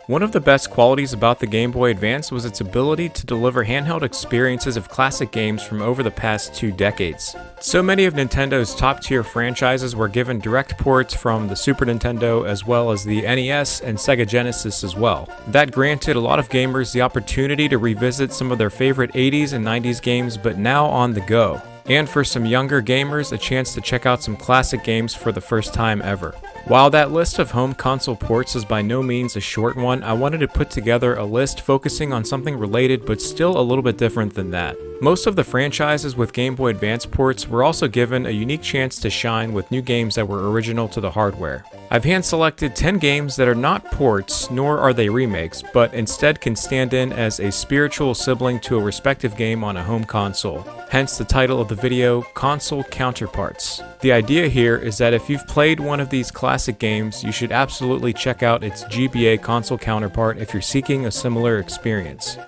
One of the best qualities about the Game Boy Advance was its ability to deliver handheld experiences of classic games from over the past 2 decades. So many of Nintendo's top-tier franchises were given direct ports from the Super Nintendo as well as the NES and Sega Genesis as well. That granted a lot of gamers the opportunity to revisit some of their favorite 80s and 90s games, but now on the go. And for some younger gamers, a chance to check out some classic games for the first time ever. While that list of home console ports is by no means a short one, I wanted to put together a list focusing on something related but still a little bit different than that. Most of the franchises with Game Boy Advance ports were also given a unique chance to shine with new games that were original to the hardware. I've hand-selected 10 games that are not ports, nor are they remakes, but instead can stand in as a spiritual sibling to a respective game on a home console. Hence the title of the video, Console Counterparts. The idea here is that if you've played one of these classic games, you should absolutely check out its GBA console counterpart if you're seeking a similar experience.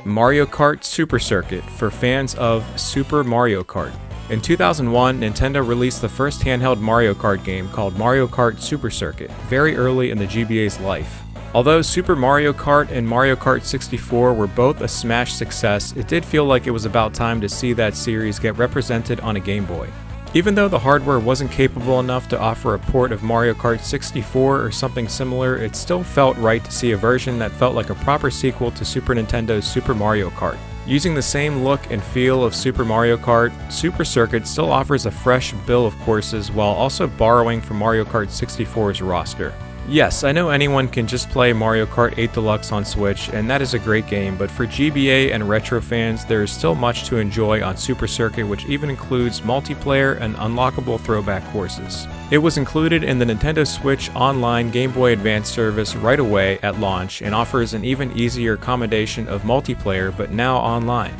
Mario Kart Super Circuit for fans of Super Mario Kart. In 2001, Nintendo released the first handheld Mario Kart game called Mario Kart Super Circuit, very early in the GBA's life. Although Super Mario Kart and Mario Kart 64 were both a smash success, it did feel like it was about time to see that series get represented on a Game Boy. Even though the hardware wasn't capable enough to offer a port of Mario Kart 64 or something similar, it still felt right to see a version that felt like a proper sequel to Super Nintendo's Super Mario Kart. Using the same look and feel of Super Mario Kart, Super Circuit still offers a fresh bill of courses while also borrowing from Mario Kart 64's roster. Yes, I know anyone can just play Mario Kart 8 Deluxe on Switch, and that is a great game, but for GBA and retro fans, there is still much to enjoy on Super Circuit, which even includes multiplayer and unlockable throwback courses. It was included in the Nintendo Switch Online Game Boy Advance service right away at launch and offers an even easier accommodation of multiplayer, but now online.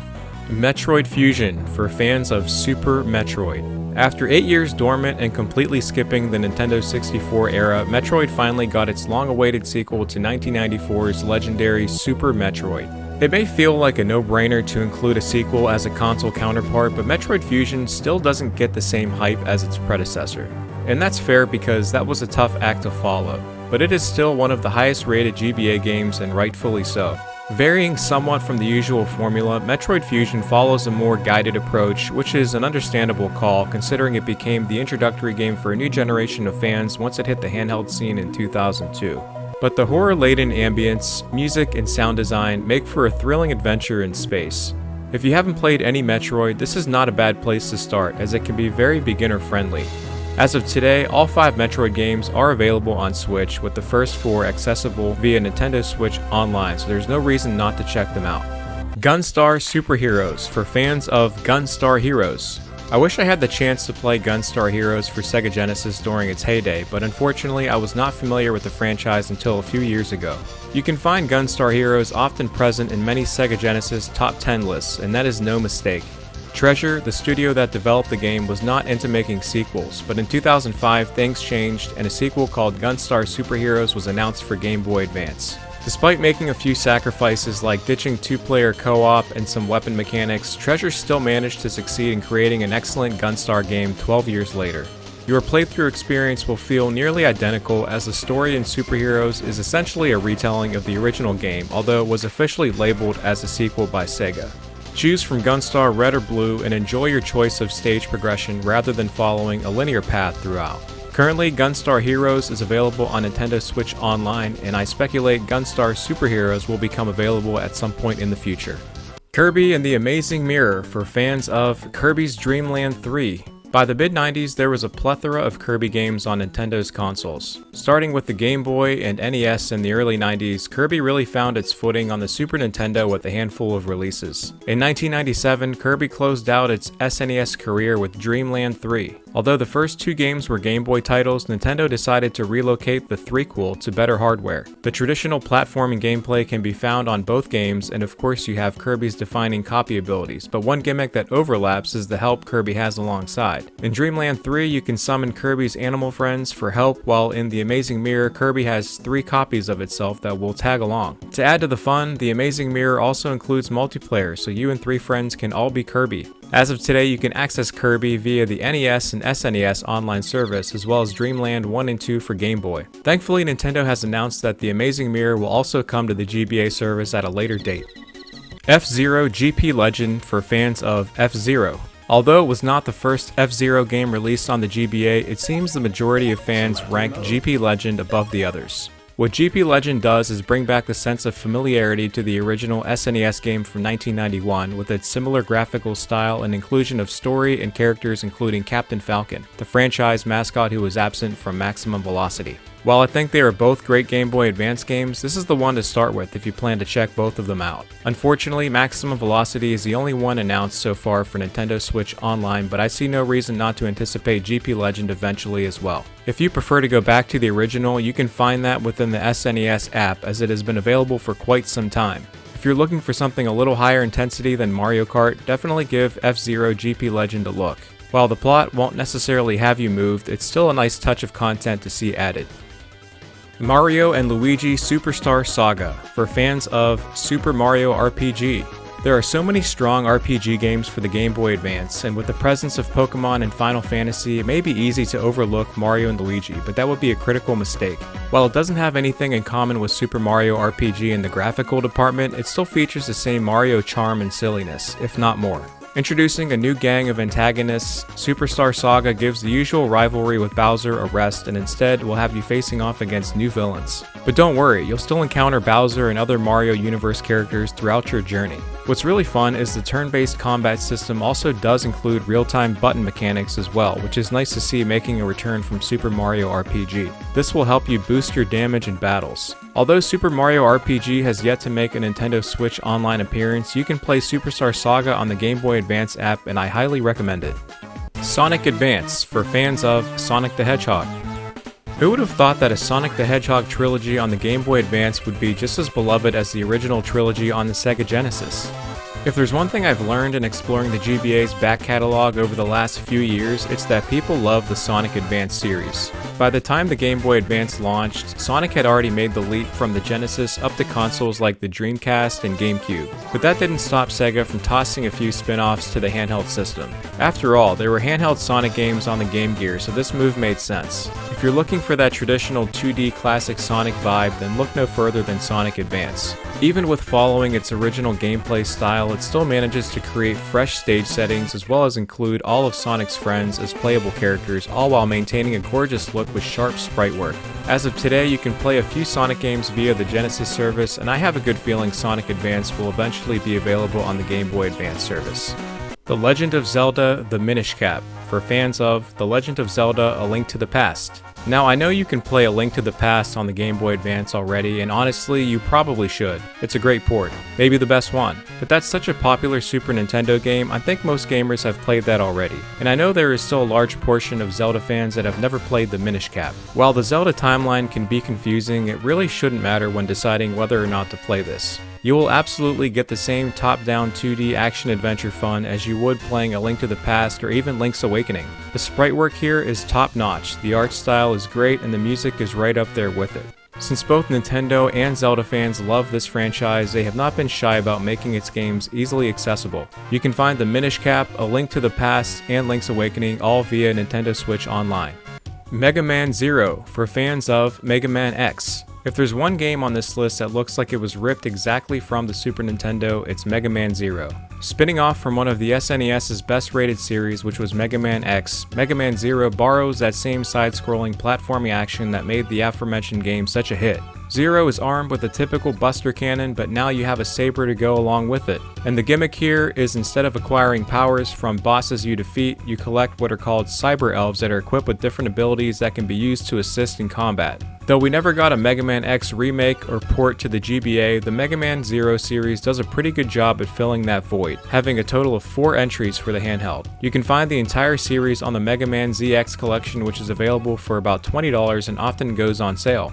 Metroid Fusion for fans of Super Metroid. After 8 years dormant and completely skipping the Nintendo 64 era, Metroid finally got its long-awaited sequel to 1994's legendary Super Metroid. It may feel like a no-brainer to include a sequel as a console counterpart, but Metroid Fusion still doesn't get the same hype as its predecessor. And that's fair because that was a tough act to follow, but it is still one of the highest-rated GBA games and rightfully so. Varying somewhat from the usual formula, Metroid Fusion follows a more guided approach, which is an understandable call considering it became the introductory game for a new generation of fans once it hit the handheld scene in 2002. But the horror-laden ambience, music, and sound design make for a thrilling adventure in space. If you haven't played any Metroid, this is not a bad place to start, as it can be very beginner-friendly. As of today, all 5 Metroid games are available on Switch, with the first 4 accessible via Nintendo Switch Online, so there's no reason not to check them out. Gunstar Super Heroes for fans of Gunstar Heroes. I wish I had the chance to play Gunstar Heroes for Sega Genesis during its heyday, but unfortunately I was not familiar with the franchise until a few years ago. You can find Gunstar Heroes often present in many Sega Genesis top 10 lists, and that is no mistake. Treasure, the studio that developed the game, was not into making sequels, but in 2005 things changed and a sequel called Gunstar Super Heroes was announced for Game Boy Advance. Despite making a few sacrifices like ditching 2-player co-op and some weapon mechanics, Treasure still managed to succeed in creating an excellent Gunstar game 12 years later. Your playthrough experience will feel nearly identical as the story in Super Heroes is essentially a retelling of the original game, although it was officially labeled as a sequel by Sega. Choose from Gunstar Red or Blue and enjoy your choice of stage progression rather than following a linear path throughout. Currently, Gunstar Heroes is available on Nintendo Switch Online, and I speculate Gunstar Super Heroes will become available at some point in the future. Kirby and the Amazing Mirror for fans of Kirby's Dream Land 3. By the mid-90s, there was a plethora of Kirby games on Nintendo's consoles. Starting with the Game Boy and NES in the early 90s, Kirby really found its footing on the Super Nintendo with a handful of releases. In 1997, Kirby closed out its SNES career with Dream Land 3. Although the first 2 games were Game Boy titles, Nintendo decided to relocate the threequel to better hardware. The traditional platforming gameplay can be found on both games, and of course you have Kirby's defining copy abilities, but one gimmick that overlaps is the help Kirby has alongside. side. In Dreamland 3, you can summon Kirby's animal friends for help, while in the Amazing Mirror, Kirby has 3 copies of itself that will tag along. To add to the fun, the Amazing Mirror also includes multiplayer, so you and 3 friends can all be Kirby. As of today, you can access Kirby via the NES and SNES online service, as well as Dreamland 1 and 2 for Game Boy. Thankfully, Nintendo has announced that the Amazing Mirror will also come to the GBA service at a later date. FZero GP Legend for fans of FZero. Although it was not the first FZero game released on the GBA, it seems the majority of fans rank GP Legend above the others. What GP Legend does is bring back the sense of familiarity to the original SNES game from 1991 with its similar graphical style and inclusion of story and characters including Captain Falcon, the franchise mascot who was absent from Maximum Velocity. While I think they are both great Game Boy Advance games, this is the one to start with if you plan to check both of them out. Unfortunately, Maximum Velocity is the only one announced so far for Nintendo Switch Online, but I see no reason not to anticipate GP Legend eventually as well. If you prefer to go back to the original, you can find that within the SNES app, as it has been available for quite some time. If you're looking for something a little higher intensity than Mario Kart, definitely give FZero GP Legend a look. While the plot won't necessarily have you moved, it's still a nice touch of content to see added. Mario and Luigi Superstar Saga for fans of Super Mario RPG. There are so many strong RPG games for the Game Boy Advance, and with the presence of Pokemon and Final Fantasy, it may be easy to overlook Mario and Luigi, but that would be a critical mistake. While it doesn't have anything in common with Super Mario RPG in the graphical department, it still features the same Mario charm and silliness, if not more. Introducing a new gang of antagonists, Superstar Saga gives the usual rivalry with Bowser a rest and instead will have you facing off against new villains. But don't worry, you'll still encounter Bowser and other Mario Universe characters throughout your journey. What's really fun is the turn-based combat system also does include real-time button mechanics as well, which is nice to see making a return from Super Mario RPG. This will help you boost your damage in battles. Although Super Mario RPG has yet to make a Nintendo Switch Online appearance, you can play Superstar Saga on the Game Boy Advance app and I highly recommend it. Sonic Advance for fans of Sonic the Hedgehog. Who would have thought that a Sonic the Hedgehog trilogy on the Game Boy Advance would be just as beloved as the original trilogy on the Sega Genesis? If there's one thing I've learned in exploring the GBA's back catalog over the last few years, it's that people love the Sonic Advance series. By the time the Game Boy Advance launched, Sonic had already made the leap from the Genesis up to consoles like the Dreamcast and GameCube, but that didn't stop Sega from tossing a few spin-offs to the handheld system. After all, there were handheld Sonic games on the Game Gear, so this move made sense. If you're looking for that traditional 2D classic Sonic vibe, then look no further than Sonic Advance. Even with following its original gameplay style, it still manages to create fresh stage settings as well as include all of Sonic's friends as playable characters, all while maintaining a gorgeous look with sharp sprite work. As of today, you can play a few Sonic games via the Genesis service, and I have a good feeling Sonic Advance will eventually be available on the Game Boy Advance service. The Legend of Zelda: The Minish Cap for fans of The Legend of Zelda: A Link to the Past. Now, I know you can play A Link to the Past on the Game Boy Advance already, and honestly, you probably should. It's a great port, maybe the best one. But that's such a popular Super Nintendo game, I think most gamers have played that already. And I know there is still a large portion of Zelda fans that have never played the Minish Cap. While the Zelda timeline can be confusing, it really shouldn't matter when deciding whether or not to play this. You will absolutely get the same top-down 2D action-adventure fun as you would playing A Link to the Past or even Link's Awakening. The sprite work here is top-notch, the art style is great, and the music is right up there with it. Since both Nintendo and Zelda fans love this franchise, they have not been shy about making its games easily accessible. You can find the Minish Cap, A Link to the Past, and Link's Awakening all via Nintendo Switch Online. Mega Man Zero for fans of Mega Man X. If there's one game on this list that looks like it was ripped exactly from the Super Nintendo, it's Mega Man Zero. Spinning off from one of the SNES's best rated series, which was Mega Man X, Mega Man Zero borrows that same side-scrolling platforming action that made the aforementioned game such a hit. Zero is armed with a typical Buster Cannon, but now you have a saber to go along with it. And the gimmick here is instead of acquiring powers from bosses you defeat, you collect what are called Cyber Elves that are equipped with different abilities that can be used to assist in combat. Though we never got a Mega Man X remake or port to the GBA, the Mega Man Zero series does a pretty good job at filling that void, having a total of 4 entries for the handheld. You can find the entire series on the Mega Man ZX collection, which is available for about $20 and often goes on sale.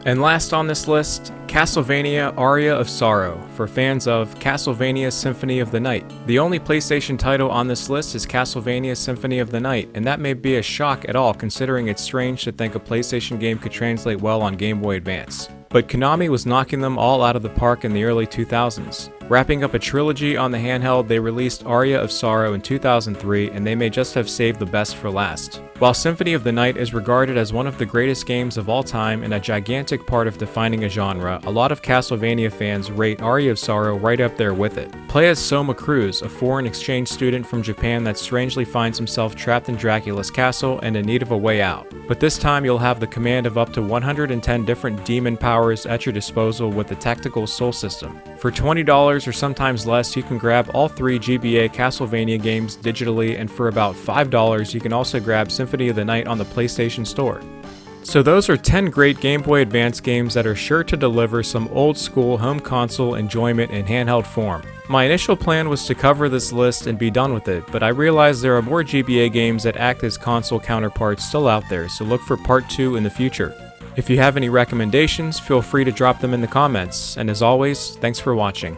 And last on this list, Castlevania Aria of Sorrow, for fans of Castlevania Symphony of the Night. The only PlayStation title on this list is Castlevania Symphony of the Night, and that may be a shock at all considering it's strange to think a PlayStation game could translate well on Game Boy Advance. But Konami was knocking them all out of the park in the early 2000s. Wrapping up a trilogy on the handheld, they released Aria of Sorrow in 2003, and they may just have saved the best for last. While Symphony of the Night is regarded as one of the greatest games of all time and a gigantic part of defining a genre, a lot of Castlevania fans rate Aria of Sorrow right up there with it. Play as Soma Cruz, a foreign exchange student from Japan that strangely finds himself trapped in Dracula's castle and in need of a way out. But this time you'll have the command of up to 110 different demon powers at your disposal with the tactical soul system. For $20 or sometimes less, you can grab all 3 GBA Castlevania games digitally, and for about $5 you can also grab Symphony of the Night on the PlayStation Store. So those are 10 great Game Boy Advance games that are sure to deliver some old school home console enjoyment in handheld form. My initial plan was to cover this list and be done with it, but I realized there are more GBA games that act as console counterparts still out there, so look for part 2 in the future. If you have any recommendations, feel free to drop them in the comments, and as always, thanks for watching.